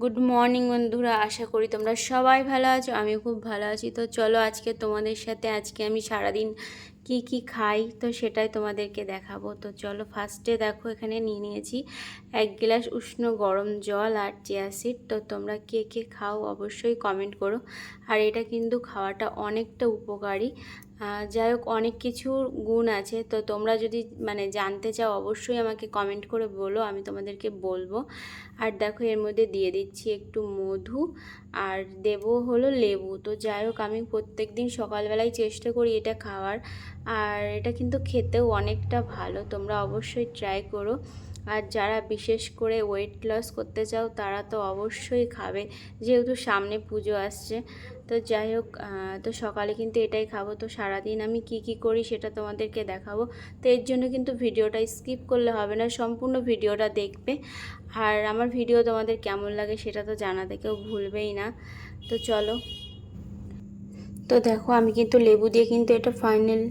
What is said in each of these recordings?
Good morning বন্ধুরা, আশা করি তোমরা সবাই ভালো আছো। আমি খুব ভালো আছি। তো চলো আজকে তোমাদের সাথে আমি সারাদিন কি কি খাই তো সেটাই তোমাদেরকে দেখাবো। তো চলো ফার্স্টে দেখো এখানে নিয়ে নিয়েছি 1 গ্লাস উষ্ণ গরম জল আর চিয়া সিড। তো তোমরা কে কে খাও অবশ্যই কমেন্ট করো। আর এটা কিন্তু খাওয়াটা অনেকটা উপকারী। যাই হোক, অনেক কিছুর গুণ আছে। তো তোমরা যদি জানতে চাও অবশ্যই আমাকে কমেন্ট করে বলো, আমি তোমাদেরকে বলবো। আর দেখো এর মধ্যে দিয়ে দিচ্ছি একটু মধু আর দেবো হলো লেবু। তো যাই হোক, আমি প্রত্যেক দিন সকালবেলায় চেষ্টা করি এটা খাওয়ার। আর এটা কিন্তু খেতেও অনেকটা ভালো, তোমরা অবশ্যই ট্রাই করো। আর যারা বিশেষ করে ওয়েট লস করতে চাও তারা তো অবশ্যই খাবে, যেহেতু সামনে পুজো আসছে। তো যাই হোক, তো সকালে কিন্তু এটাই খাবো। তো সারাদিন আমি কি কি করি সেটা তোমাদেরকে দেখাবো। তো এর জন্য কিন্তু ভিডিওটা স্কিপ করলে হবে না, সম্পূর্ণ ভিডিওটা দেখবে। আর আমার ভিডিও তোমাদের কেমন লাগে সেটা তো জানাতে কেউ ভুলবেই না। তো চলো, তো দেখো আমি কিন্তু লেবু দিয়ে কিন্তু এটা ফাইনাল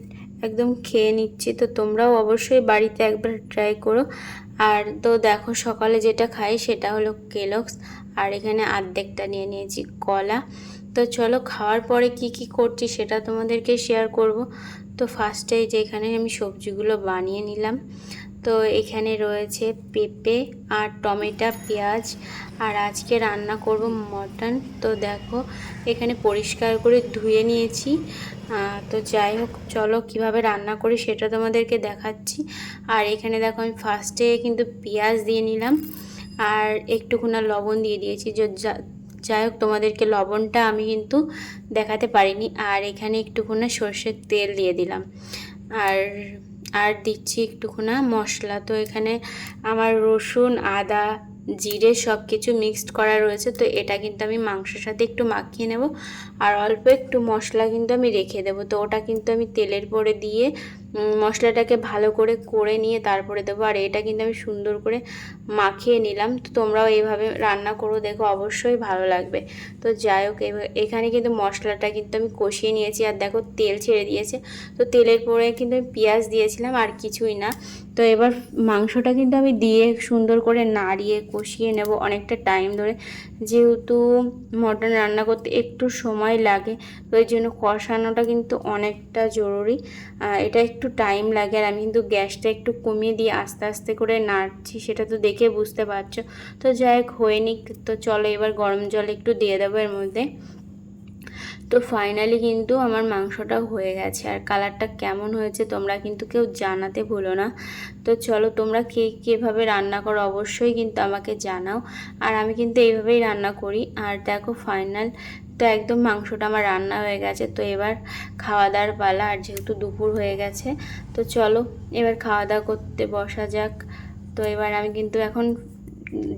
একদম খেয়ে নিচ্ছি। তো তোমরাও অবশ্যই বাড়িতে একবার ট্রাই করো। আর তো দেখো সকালে যেটা খাই সেটা হলো কেলগস। আর এখানে অর্ধেকটা নিয়ে নিয়েছি কলা। তো চলো খাওয়ার পরে কি কি করছি সেটা তোমাদেরকে শেয়ার করব। তো ফার্স্টে যেখানে আমি সবজিগুলো বানিয়ে নিলাম। তো এখানে রয়েছে পেঁপে আর টমেটো, পেঁয়াজ। আর আজকে রান্না করব মটন। তো দেখো এখানে পরিষ্কার করে ধুয়ে নিয়েছি। তো যাই হোক, চলো কিভাবে রান্না করি সেটা তোমাদেরকে দেখাচ্ছি। আর এখানে দেখো আমি ফার্স্টে কিন্তু পেঁয়াজ দিয়ে নিলাম আর একটুখানি লবণ দিয়ে দিয়েছি। যাই হোক, তোমাদেরকে লবণটা আমি কিন্তু দেখাতে পারিনি। আর এখানে একটুখানি সর্ষের তেল দিয়ে দিলাম। আর আর দিচ্ছি একটুখানি মশলা। তো এখানে আমার রসুন, আদা, জিরে সব কিছু মিক্সড করা রয়েছে। তো এটা কিন্তু আমি মাংসের সাথে একটু মাখিয়ে নেব। আর অল্প একটু মশলা কিন্তু আমি রেখে দেবো। তো ওটা কিন্তু আমি তেলের পরে দিয়ে মশলাটাকে ভালো করে নিয়ে তারপরে দেবো। আর এটা কিন্তু আমি সুন্দর করে মাখিয়ে নিলাম। তো তোমরাও এইভাবে রান্না করো, দেখো অবশ্যই ভালো লাগবে। তো যাই হোক, এখানে কিন্তু মশলাটা কিন্তু আমি কষিয়ে নিয়েছি। আর দেখো তেল ছেড়ে দিয়েছে। তো তেলের পরে কিন্তু আমি পেঁয়াজ দিয়েছিলাম, আর কিছুই না। তো এবার মাংসটা কিন্তু আমি দিয়ে সুন্দর করে নাড়িয়ে কষিয়ে নেব অনেকটা টাইম ধরে, যেহেতু মটন রান্না করতে একটু সময় লাগে। তো এই জন্য কষানোটা কিন্তু অনেকটা জরুরি। এটা একটু টাইম লাগে। আর আমি কিন্তু গ্যাসটা একটু কমিয়ে দিয়ে আস্তে আস্তে করে নাড়ছি, সেটা তো দেখে বুঝতে পারছো। তো যাই হোক, হয়ে নিক। তো চলো এবার গরম জল একটু দিয়ে দেবো এর মধ্যে। তো ফাইনালি কিন্তু আমার মাংসটা হয়ে গেছে। আর কালারটা কেমন হয়েছে তোমরা কিন্তু কেউ জানাতে ভুলো না। তো চলো, তোমরা কে কীভাবে রান্না করো অবশ্যই কিন্তু আমাকে জানাও। আর আমি কিন্তু এইভাবেই রান্না করি। আর দেখো ফাইনাল তো একদম মাংসটা আমার রান্না হয়ে গেছে। তো এবার খাওয়া দাওয়ার পালা। আর যেহেতু দুপুর হয়ে গেছে, তো চলো এবার খাওয়া দাওয়া করতে বসা যাক। তো এবার আমি কিন্তু এখন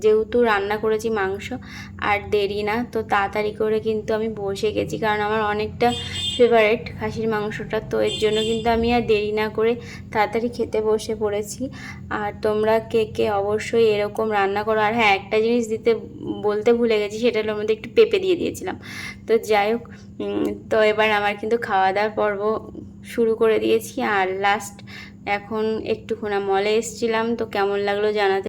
যেহেতু রান্না করেছি মাংস, আর দেরি না, তো তাড়াতাড়ি করে কিন্তু আমি বসে গেছি, কারণ আমার অনেকটা ফেভারিট খাসির মাংসটা। তো এর জন্য কিন্তু আমি আর দেরি না করে তাড়াতাড়ি খেতে বসে পড়েছি। আর তোমরা কে কে অবশ্যই এরকম রান্না করো। আর হ্যাঁ, একটা জিনিস বলতে ভুলে গেছি, সেটা হলো মধ্যে একটু পেঁপে দিয়ে দিয়েছিলাম। তো যাই হোক, তো এবার আমার কিন্তু খাওয়া দাওয়ার পর্ব শুরু করে দিয়েছি। আর লাস্ট এখন একটুখানি মলে এসেছিলাম, তো কেমন লাগলো জানাতে